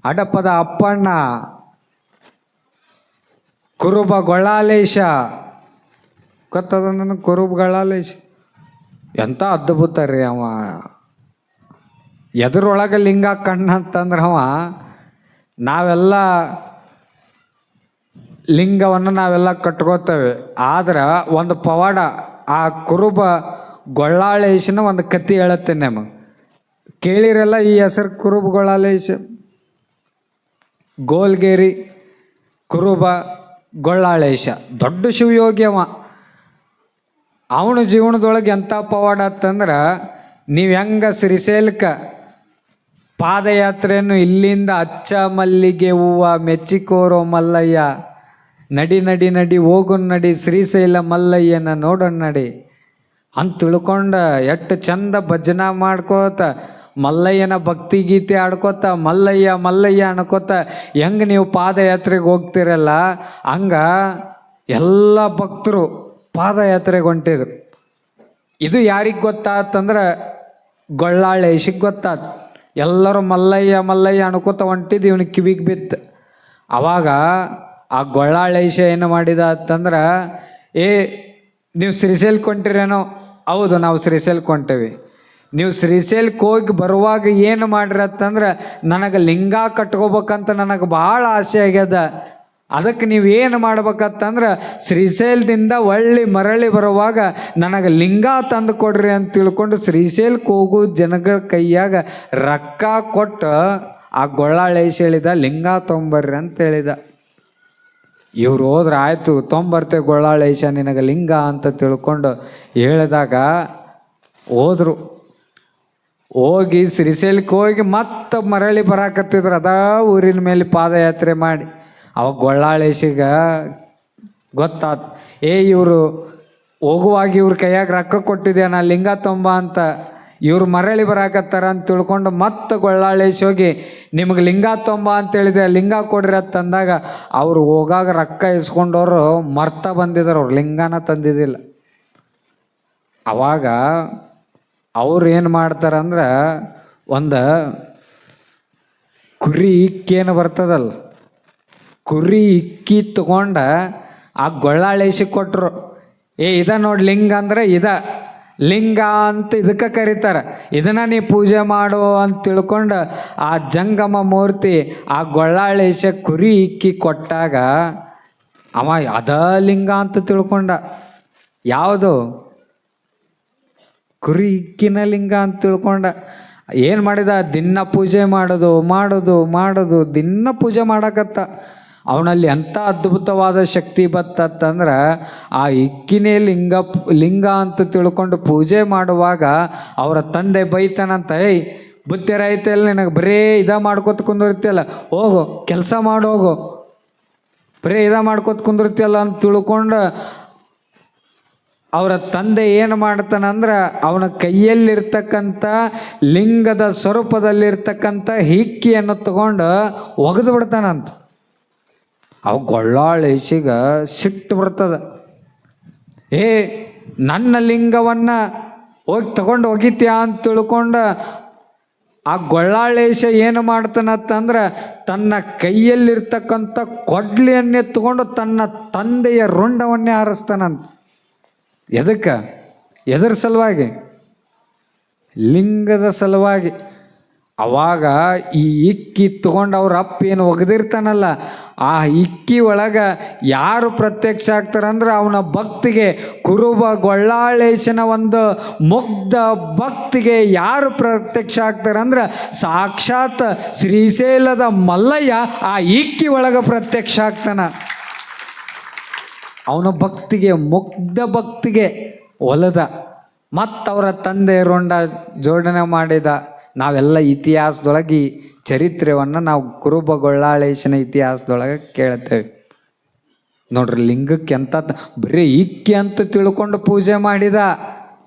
ಅಡಪದ ಅಪ್ಪಣ್ಣ, ಕುರುಬ ಗೊಳ್ಳಾಲೇಶ. ಗೊತ್ತದ ನನಗೆ ಕುರುಬ ಗೊಳ್ಳಾಲೇಶ ಎಂಥ ಅದ್ಭುತ ರೀ. ಅವ ಎದ್ರೊಳಗೆ ಲಿಂಗ ಕಣ್ಣ ಅಂತಂದ್ರೆ ನಾವೆಲ್ಲ ಲಿಂಗವನ್ನು ನಾವೆಲ್ಲ ಕಟ್ಕೋತೇವೆ. ಆದ್ರೆ ಒಂದು ಪವಾಡ ಆ ಕುರುಬ ಗೊಳ್ಳಾಳೇಶನ ಒಂದು ಕತೆ ಹೇಳತ್ತೇನೆ ನಮಗೆ. ಕೇಳಿರಲ್ಲ ಈ ಹೆಸರು ಕುರುಬ ಗೊಳ್ಳಾಳೇಶ. ಗೋಲ್ಗೇರಿ ಕುರುಬ ಗೊಳ್ಳಾಳೇಶ ದೊಡ್ಡ ಶಿವಯೋಗಿ ಅವ. ಅವನ ಜೀವನದೊಳಗೆ ಎಂಥ ಪವಾಡ ಅಂತಂದ್ರೆ, ನೀವು ಹೆಂಗೆ ಶ್ರೀಶೈಲಕ್ಕೆ ಪಾದಯಾತ್ರೆಯನ್ನು ಇಲ್ಲಿಂದ ಅಚ್ಚ ಮಲ್ಲಿಗೆ ಹೂವು ಮೆಚ್ಚಿಕೋರೋ ಮಲ್ಲಯ್ಯ, ನಡಿ ನಡಿ ನಡಿ ಹೋಗು ನಡಿ ಶ್ರೀಶೈಲ ಮಲ್ಲಯ್ಯನ ನೋಡೋಣ ನಡಿ ಅಂತ ತಿಳ್ಕೊಂಡು ಎಷ್ಟು ಚಂದ ಭಜನಾ ಮಾಡ್ಕೋತ ಮಲ್ಲಯ್ಯನ ಭಕ್ತಿ ಗೀತೆ ಆಡ್ಕೋತ ಮಲ್ಲಯ್ಯ ಮಲ್ಲಯ್ಯ ಅನ್ಕೋತ ಹೆಂಗೆ ನೀವು ಪಾದಯಾತ್ರೆಗೆ ಹೋಗ್ತಿರಲ್ಲ, ಹಂಗೆ ಎಲ್ಲ ಭಕ್ತರು ಪಾದಯಾತ್ರೆಗೆ ಹೊಂಟಿದ್ರು. ಇದು ಯಾರಿಗೆ ಗೊತ್ತಾತಂದ್ರೆ ಗೊಳ್ಳಾಳೇಶಿಗೆ ಗೊತ್ತಾತ. ಎಲ್ಲರೂ ಮಲ್ಲಯ್ಯ ಮಲ್ಲಯ್ಯ ಅನ್ಕೋತ ಹೊಂಟಿದ್ದು ಇವನಿಗೆ ಕಿವಿಗೆ ಬಿತ್ತು. ಅವಾಗ ಆ ಗೊಳ್ಳಾಳೇಶ ಏನು ಮಾಡಿದ ಅಂತಂದ್ರೆ, ನೀವು ಶ್ರೀಶೈಲಕ್ಕೆ ಹೊಂಟಿರೇನೋ? ಹೌದು, ನಾವು ಶ್ರೀಶೈಲಕ್ಕೆ ಹೊಂಟೇವಿ. ನೀವು ಶ್ರೀಶೈಲಕ್ಕೆ ಹೋಗಿ ಬರುವಾಗ ಏನು ಮಾಡ್ರಿ ಅಂತಂದ್ರೆ, ನನಗೆ ಲಿಂಗ ಕಟ್ಕೋಬೇಕಂತ ನನಗೆ ಭಾಳ ಆಸೆ ಆಗ್ಯದ. ಅದಕ್ಕೆ ನೀವೇನು ಮಾಡ್ಬೇಕಂತಂದ್ರೆ, ಶ್ರೀಶೈಲದಿಂದ ಮರಳಿ ಬರುವಾಗ ನನಗೆ ಲಿಂಗ ತಂದು ಕೊಡ್ರಿ ಅಂತ ತಿಳ್ಕೊಂಡು ಶ್ರೀಶೈಲಕ್ಕೆ ಹೋಗೋ ಜನಗಳ ಕೈಯಾಗ ರೊಕ್ಕ ಕೊಟ್ಟು ಆ ಗೊಳ್ಳಾಳೇಶ ಹೇಳಿದ, ಲಿಂಗ ತೊಂಬರ್ರಿ ಅಂತ ಹೇಳಿದ. ಇವ್ರು ಹೋದ್ರೆ ಆಯಿತು ತೊಂಬರ್ತೇವೆ ಗೊಳ್ಳಾಳೇಶ ನಿನಗೆ ಲಿಂಗ ಅಂತ ತಿಳ್ಕೊಂಡು ಹೇಳಿದಾಗ ಹೋದ್ರು. ಹೋಗಿ ಶ್ರೀಶೈಲಕ್ಕೆ ಹೋಗಿ ಮತ್ತೆ ಮರಳಿ ಬರಾಕತ್ತಿದ್ರು ಅದ ಊರಿನ ಮೇಲೆ ಪಾದಯಾತ್ರೆ ಮಾಡಿ. ಅವಾಗ ಗೊಳ್ಳಾಳೇಶಿಗ ಗೊತ್ತಾತ, ಇವರು ಹೋಗುವಾಗ ಇವ್ರ ಕೈಯಾಗ ರೊಕ್ಕ ಕೊಟ್ಟಿದ್ದೆ ನಾ ಲಿಂಗ ತೊಂಬ ಅಂತ, ಇವ್ರು ಮರಳಿ ಬರಾಕತ್ತಾರ ಅಂತ ತಿಳ್ಕೊಂಡು ಮತ್ತೆ ಗೊಳ್ಳಾಳೇಶ ಹೋಗಿ ನಿಮಗೆ ಲಿಂಗ ತೊಂಬ ಅಂತೇಳಿದೆ, ಲಿಂಗ ಕೊಡ್ರಿ ಅಂತಂದಾಗ ಅವ್ರು ಹೋಗಾಗ ರೊಕ್ಕ ಇಸ್ಕೊಂಡವರು ಮರ್ತ ಬಂದಿದ್ರು, ಅವ್ರು ಲಿಂಗನ ತಂದಿದ್ದಿಲ್ಲ. ಅವಾಗ ಅವ್ರು ಏನು ಮಾಡ್ತಾರಂದ್ರೆ, ಒಂದು ಕುರಿ ಇಕ್ಕೇನು ಬರ್ತದಲ್ಲ, ಕುರಿ ಇಕ್ಕಿ ತಗೊಂಡ ಆ ಗೊಳ್ಳಾಳೇಶಿಗೆ ಕೊಟ್ಟರು. ಇದ ನೋಡಿ ಲಿಂಗ ಅಂದ್ರೆ ಇದ ಲಿಂಗ ಅಂತ ಇದಕ್ಕೆ ಕರೀತಾರೆ, ಇದನ್ನ ನೀ ಪೂಜೆ ಮಾಡು ಅಂತ ತಿಳ್ಕೊಂಡು ಆ ಜಂಗಮ ಮೂರ್ತಿ ಆ ಗೊಳ್ಳಾಳೇಶ ಕುರಿ ಇಕ್ಕಿ ಕೊಟ್ಟಾಗ ಅವ ಅದ ಲಿಂಗ ಅಂತ ತಿಳ್ಕೊಂಡ. ಯಾವುದು? ಕುರಿ ಇಕ್ಕಿನ ಲಿಂಗ ಅಂತ ತಿಳ್ಕೊಂಡ. ಏನು ಮಾಡಿದ? ದಿನ ಪೂಜೆ ಮಾಡೋದು ಮಾಡೋದು ಮಾಡೋದು ದಿನ ಪೂಜೆ ಮಾಡಕತ್ತ. ಅವನಲ್ಲಿ ಎಂಥ ಅದ್ಭುತವಾದ ಶಕ್ತಿ ಬತ್ತಂದ್ರೆ, ಆ ಇಕ್ಕಿನೇ ಲಿಂಗ ಅಂತ ತಿಳ್ಕೊಂಡು ಪೂಜೆ ಮಾಡುವಾಗ ಅವರ ತಂದೆ ಬೈತಾನಂತ, ಬುದ್ಧಿ ರೈತಲ್ಲ ನಿನಗೆ ಬರೀ ಮಾಡ್ಕೊತ ಕುಂದಿರ್ತಿಯಲ್ಲ, ಹೋಗು ಕೆಲಸ ಮಾಡೋಗು, ಬರೀ ಮಾಡ್ಕೊತ ಕುಂದಿರ್ತಿಯಲ್ಲ ಅಂತ ತಿಳ್ಕೊಂಡು ಅವರ ತಂದೆ ಏನು ಮಾಡ್ತಾನಂದ್ರೆ, ಅವನ ಕೈಯಲ್ಲಿರ್ತಕ್ಕಂಥ ಲಿಂಗದ ಸ್ವರೂಪದಲ್ಲಿರ್ತಕ್ಕಂಥ ಹಿಕ್ಕಿಯನ್ನು ತಗೊಂಡು ಒಗೆದು ಬಿಡ್ತಾನಂತ. ಅವು ಗೊಳ್ಳಾಳೇಶಿಗ ಸಿಟ್ಟು ಬರ್ತದ. ನನ್ನ ಲಿಂಗವನ್ನು ಹೋಗಿ ತಗೊಂಡು ಒಗಿತ್ಯಾ ಅಂತ ತಿಳ್ಕೊಂಡು ಆ ಗೊಳ್ಳಾಳೇಶ ಏನು ಮಾಡ್ತಾನಂತಂದ್ರೆ, ತನ್ನ ಕೈಯಲ್ಲಿರ್ತಕ್ಕಂಥ ಕೊಡ್ಲಿಯನ್ನೇ ತಗೊಂಡು ತನ್ನ ತಂದೆಯ ರುಂಡವನ್ನೇ ಹಾರಿಸ್ತಾನಂತ. ಎದರ ಸಲುವಾಗಿ? ಲಿಂಗದ ಸಲುವಾಗಿ. ಅವಾಗ ಈ ಇಕ್ಕಿ ತಗೊಂಡು ಅವ್ರ ಅಪ್ಪ ಏನು ಒಗೆದಿರ್ತಾನಲ್ಲ, ಆ ಇಕ್ಕಿ ಒಳಗೆ ಯಾರು ಪ್ರತ್ಯಕ್ಷ ಆಗ್ತಾರಂದ್ರೆ, ಅವನ ಭಕ್ತಿಗೆ, ಕುರುಬ ಗೊಳ್ಳಾಳೇಶನ ಒಂದು ಮುಗ್ಧ ಭಕ್ತಿಗೆ ಯಾರು ಪ್ರತ್ಯಕ್ಷ ಆಗ್ತಾರಂದ್ರೆ, ಸಾಕ್ಷಾತ್ ಶ್ರೀಶೈಲದ ಮಲ್ಲಯ್ಯ ಆ ಇಕ್ಕಿ ಒಳಗೆ ಪ್ರತ್ಯಕ್ಷ ಆಗ್ತಾನ. ಅವನ ಭಕ್ತಿಗೆ, ಮುಗ್ಧ ಭಕ್ತಿಗೆ ಒಲದ. ಮತ್ತವರ ತಂದೆ ರುಂಡ ಜೋಡಣೆ ಮಾಡಿದ. ನಾವೆಲ್ಲ ಇತಿಹಾಸದೊಳಗೆ ಚರಿತ್ರೆಯನ್ನು ನಾವು ಕುರುಬ ಗೊಳ್ಳಾಳೇಶನ ಇತಿಹಾಸದೊಳಗೆ ಕೇಳ್ತೇವೆ ನೋಡ್ರಿ. ಲಿಂಗಕ್ಕೆ ಎಂತ ಬರೀ ಇಕ್ಕಿ ಅಂತ ತಿಳ್ಕೊಂಡು ಪೂಜೆ ಮಾಡಿದ.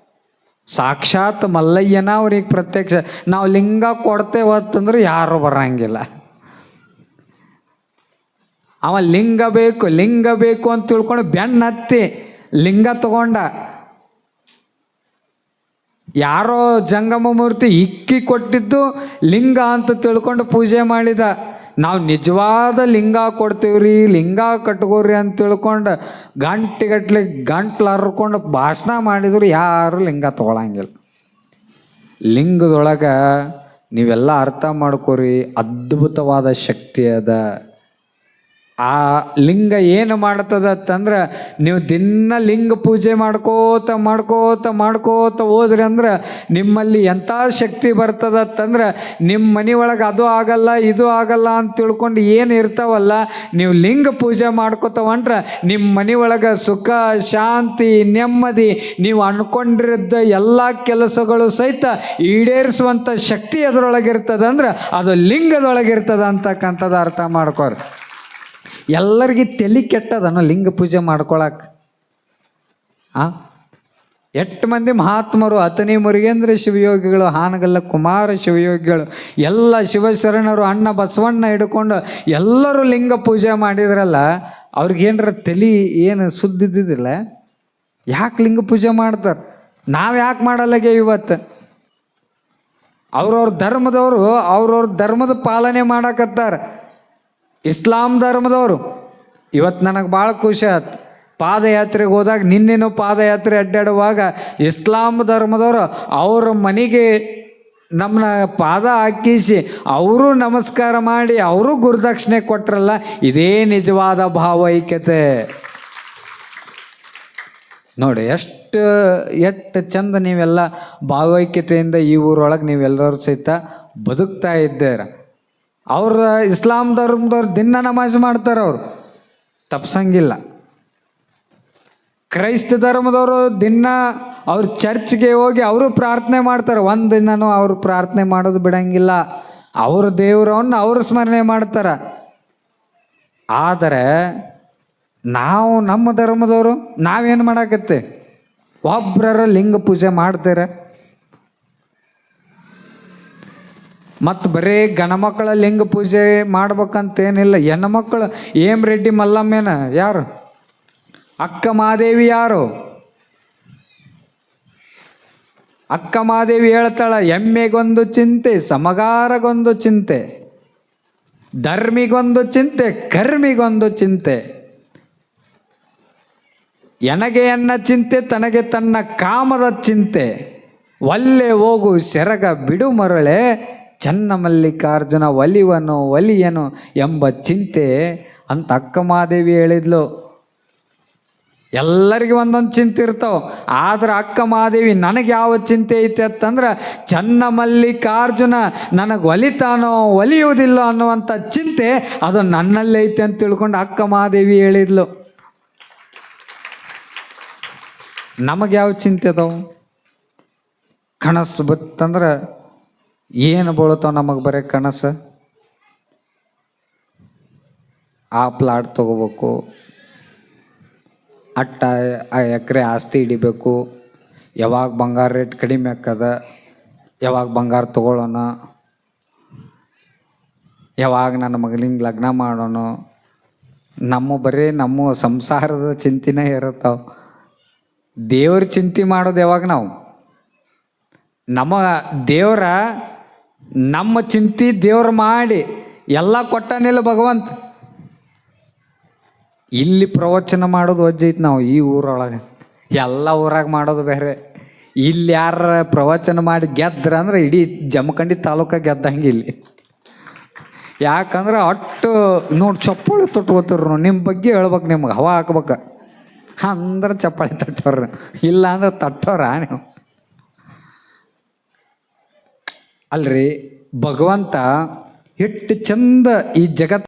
ಸಾಕ್ಷಾತ್ ಮಲ್ಲಯ್ಯನ ಅವ್ರಿಗೆ ಪ್ರತ್ಯಕ್ಷ. ನಾವು ಲಿಂಗ ಕೊಡ್ತೇವತ್ತಂದ್ರೆ ಯಾರು ಬರಂಗಿಲ್ಲ. ಅವ ಲಿಂಗ ಬೇಕು ಅಂತ ತಿಳ್ಕೊಂಡು ಬೆನ್ನ ಹತ್ತಿ ಲಿಂಗ ತಗೊಂಡ. ಯಾರೋ ಜಂಗಮ ಮೂರ್ತಿ ಇಕ್ಕಿ ಕೊಟ್ಟಿದ್ದು ಲಿಂಗ ಅಂತ ತಿಳ್ಕೊಂಡು ಪೂಜೆ ಮಾಡಿದ. ನಾವು ನಿಜವಾದ ಲಿಂಗ ಕೊಡ್ತೀವ್ರಿ, ಲಿಂಗ ಕಟ್ಕೋರಿ ಅಂತ ತಿಳ್ಕೊಂಡು ಗಂಟೆಗಟ್ಲೆ ಗಂಟ್ಲು ಹರ್ಕೊಂಡು ಭಾಷಣ ಮಾಡಿದ್ರು ಯಾರು ಲಿಂಗ ತೊಗೊಳಂಗಿಲ್ಲ. ಲಿಂಗದೊಳಗೆ ನೀವೆಲ್ಲ ಅರ್ಥ ಮಾಡ್ಕೋರಿ, ಅದ್ಭುತವಾದ ಶಕ್ತಿ ಅದ. ಆ ಲಿಂಗ ಏನು ಮಾಡ್ತದತ್ತಂದ್ರೆ ನೀವು ದಿನ ಲಿಂಗ ಪೂಜೆ ಮಾಡ್ಕೋತ ಮಾಡ್ಕೋತ ಮಾಡ್ಕೋತ ಹೋದ್ರಿ ಅಂದ್ರೆ ನಿಮ್ಮಲ್ಲಿ ಎಂಥ ಶಕ್ತಿ ಬರ್ತದತ್ತಂದ್ರೆ ನಿಮ್ಮ ಮನೆ ಒಳಗೆ ಅದು ಆಗಲ್ಲ ಇದು ಆಗಲ್ಲ ಅಂತ ತಿಳ್ಕೊಂಡು ಏನು ಇರ್ತಾವಲ್ಲ, ನೀವು ಲಿಂಗ ಪೂಜೆ ಮಾಡ್ಕೋತವಂದ್ರೆ ನಿಮ್ಮ ಮನೆ ಒಳಗೆ ಸುಖ ಶಾಂತಿ ನೆಮ್ಮದಿ ನೀವು ಅನ್ಕೊಂಡಿದ್ದ ಎಲ್ಲ ಕೆಲಸಗಳು ಸಹಿತ ಈಡೇರಿಸುವಂಥ ಶಕ್ತಿ ಅದರೊಳಗಿರ್ತದಂದ್ರೆ ಅದು ಲಿಂಗದೊಳಗಿರ್ತದ ಅಂತಕ್ಕಂಥದ್ದು ಅರ್ಥ ಮಾಡ್ಕೋರಿ. ಎಲ್ಲರಿಗೆ ತಲೆ ಕೆಟ್ಟದನ್ನು ಲಿಂಗ ಪೂಜೆ ಮಾಡ್ಕೊಳಕ್ಕೆ. ಎಷ್ಟು ಮಂದಿ ಮಹಾತ್ಮರು, ಅತನಿ ಮುರುಗೇಂದ್ರ ಶಿವಯೋಗಿಗಳು, ಹಾನಗಲ್ಲ ಕುಮಾರ ಶಿವಯೋಗಿಗಳು, ಎಲ್ಲ ಶಿವಶರಣರು, ಅಣ್ಣ ಬಸವಣ್ಣ ಹಿಡ್ಕೊಂಡು ಎಲ್ಲರೂ ಲಿಂಗ ಪೂಜೆ ಮಾಡಿದ್ರಲ್ಲ, ಅವ್ರಿಗೇನ್ರ ತಲೆ ಏನು ಸುದ್ದಿದ್ದಿಲ್ಲ. ಯಾಕೆ ಲಿಂಗ ಪೂಜೆ ಮಾಡ್ತಾರೆ? ನಾವು ಯಾಕೆ ಮಾಡಲ್ಲಾಗೆ ಇವತ್ತು? ಅವ್ರವ್ರ ಧರ್ಮದವರು ಅವ್ರವ್ರ ಧರ್ಮದ ಪಾಲನೆ ಮಾಡಕತ್ತಾರ. ಇಸ್ಲಾಂ ಧರ್ಮದವರು ಇವತ್ತು ನನಗೆ ಭಾಳ ಖುಷಿ ಆಯ್ತು. ಪಾದಯಾತ್ರೆಗೆ ಹೋದಾಗ ನಿನ್ನೇನು ಪಾದಯಾತ್ರೆ ಅಡ್ಡಾಡುವಾಗ ಇಸ್ಲಾಂ ಧರ್ಮದವರು ಅವ್ರ ಮನೆಗೆ ನಮ್ಮನ್ನ ಪಾದ ಹಾಕಿಸಿ ಅವರು ನಮಸ್ಕಾರ ಮಾಡಿ ಅವರು ಗುರುದಕ್ಷಿಣೆ ಕೊಟ್ರಲ್ಲ, ಇದೇ ನಿಜವಾದ ಭಾವೈಕ್ಯತೆ ನೋಡಿ. ಎಷ್ಟು ಚಂದ ನೀವೆಲ್ಲ ಭಾವೈಕ್ಯತೆಯಿಂದ ಈ ಊರೊಳಗೆ ನೀವೆಲ್ಲರೂ ಸಹಿತ ಬದುಕ್ತಾ ಇದ್ದೀರ. ಅವ್ರ ಇಸ್ಲಾಂ ಧರ್ಮದವ್ರು ದಿನ ನಮಾಜ್ ಮಾಡ್ತಾರೆ, ಅವರು ತಪ್ಸಂಗಿಲ್ಲ. ಕ್ರೈಸ್ತ ಧರ್ಮದವರು ದಿನ ಅವ್ರ ಚರ್ಚ್ಗೆ ಹೋಗಿ ಅವರು ಪ್ರಾರ್ಥನೆ ಮಾಡ್ತಾರೆ, ಒಂದು ದಿನನೂ ಅವರು ಪ್ರಾರ್ಥನೆ ಮಾಡೋದು ಬಿಡಂಗಿಲ್ಲ. ಅವ್ರ ದೇವರನ್ನು ಅವರು ಸ್ಮರಣೆ ಮಾಡ್ತಾರೆ. ಆದರೆ ನಾವು ನಮ್ಮ ಧರ್ಮದವರು ನಾವೇನು ಮಾಡಾಕತ್ತೆ? ಒಬ್ಬರ ಲಿಂಗ ಪೂಜೆ ಮಾಡ್ತಾರೆ. ಮತ್ತು ಬರೀ ಗಣಮಕ್ಕಳ ಲಿಂಗ ಪೂಜೆ ಮಾಡ್ಬೇಕಂತೇನಿಲ್ಲ. ಹೆಣ್ಮಕ್ಕಳು ಏಮ್ ರೆಡ್ಡಿ ಮಲ್ಲಮ್ಮೇನ ಯಾರು? ಅಕ್ಕ ಮಹಾದೇವಿ ಯಾರು? ಅಕ್ಕ ಮಹಾದೇವಿ ಹೇಳ್ತಾಳ, ಎಮ್ಮೆಗೊಂದು ಚಿಂತೆ ಸಮಗಾರಗೊಂದು ಚಿಂತೆ, ಧರ್ಮಿಗೊಂದು ಚಿಂತೆ ಕರ್ಮಿಗೊಂದು ಚಿಂತೆ, ಎನಗೆ ಎನ್ನ ಚಿಂತೆ ತನಗೆ ತನ್ನ ಕಾಮದ ಚಿಂತೆ, ಒಲ್ಲೆ ಹೋಗು ಸೆರಗ ಬಿಡು ಮರಳೆ, ಚನ್ನ ಮಲ್ಲಿಕಾರ್ಜುನ ಒಲಿಯನು ಎಂಬ ಚಿಂತೆ ಅಂತ ಅಕ್ಕ ಮಹಾದೇವಿ ಹೇಳಿದ್ಲು. ಎಲ್ಲರಿಗೂ ಒಂದೊಂದು ಚಿಂತೆ ಇರ್ತಾವೆ. ಆದ್ರೆ ಅಕ್ಕ ಮಹಾದೇವಿ ನನಗೆ ಯಾವ ಚಿಂತೆ ಐತೆ ಅಂತಂದ್ರೆ ಚನ್ನ ಮಲ್ಲಿಕಾರ್ಜುನ ನನಗೆ ಒಲಿತಾನೋ ಒಲಿಯುವುದಿಲ್ಲ ಅನ್ನುವಂಥ ಚಿಂತೆ ಅದು ನನ್ನಲ್ಲಿ ಐತೆ ಅಂತ ತಿಳ್ಕೊಂಡು ಅಕ್ಕ ಮಹಾದೇವಿ ಹೇಳಿದ್ಲು. ನಮಗೆ ಯಾವ ಚಿಂತೆ ಅದಾವು? ಕನಸು ಬತ್ತಂದ್ರೆ ಏನು ಬೀಳ್ತಾವ ನಮಗೆ? ಬರೀ ಕನಸು. ಆ ಪ್ಲಾಟ್ ತೊಗೋಬೇಕು, ಅಟ್ಟ ಎಕರೆ ಆಸ್ತಿ ಹಿಡಿಬೇಕು, ಯಾವಾಗ ಬಂಗಾರ ರೇಟ್ ಕಡಿಮೆ ಆಕ್ಕದ, ಯಾವಾಗ ಬಂಗಾರ ತೊಗೊಳ್ಳೋಣ, ಯಾವಾಗ ನನ್ನ ಮಗನಿಗೆ ಲಗ್ನ ಮಾಡೋಣ. ಬರೀ ನಮ್ಮ ಸಂಸಾರದ ಚಿಂತೆನೇ ಇರುತ್ತಾವೆ. ದೇವ್ರ ಚಿಂತೆ ಮಾಡೋದು ಯಾವಾಗ? ನಮ್ಮ ದೇವರ ನಮ್ಮ ಚಿಂತೆ ದೇವ್ರು ಮಾಡಿ ಎಲ್ಲ ಕೊಟ್ಟನಿಲ್ಲ ಭಗವಂತ. ಇಲ್ಲಿ ಪ್ರವಚನ ಮಾಡೋದು ವಜ್ಜೈತಿ. ನಾವು ಈ ಊರೊಳಗೆ ಎಲ್ಲ ಊರಾಗ ಮಾಡೋದು ಬೇರೆ. ಇಲ್ಲಿ ಯಾರ ಪ್ರವಚನ ಮಾಡಿ ಗೆದ್ರ ಅಂದ್ರೆ ಇಡೀ ಜಮಖಂಡಿ ತಾಲೂಕಾಗ ಗೆದ್ದಂಗೆ ಇಲ್ಲಿ. ಯಾಕಂದ್ರೆ ಅಟ್ಟು ನೋಡಿ ಚಪ್ಪಾಳೆ ತೊಟ್ಕೋತಿರು. ನಿಮ್ಮ ಬಗ್ಗೆ ಹೇಳ್ಬೇಕು, ನಿಮ್ಗೆ ಹವಾ ಹಾಕ್ಬೇಕು ಅಂದ್ರೆ ಚಪ್ಪಾಳೆ ತಟ್ಟೋರು, ಇಲ್ಲ ಅಂದ್ರೆ ತಟ್ಟೋರ ನೀವು ಅಲ್ರಿ. ಭಗವಂತ ಎಷ್ಟು ಚಂದ ಈ ಜಗತ್ತು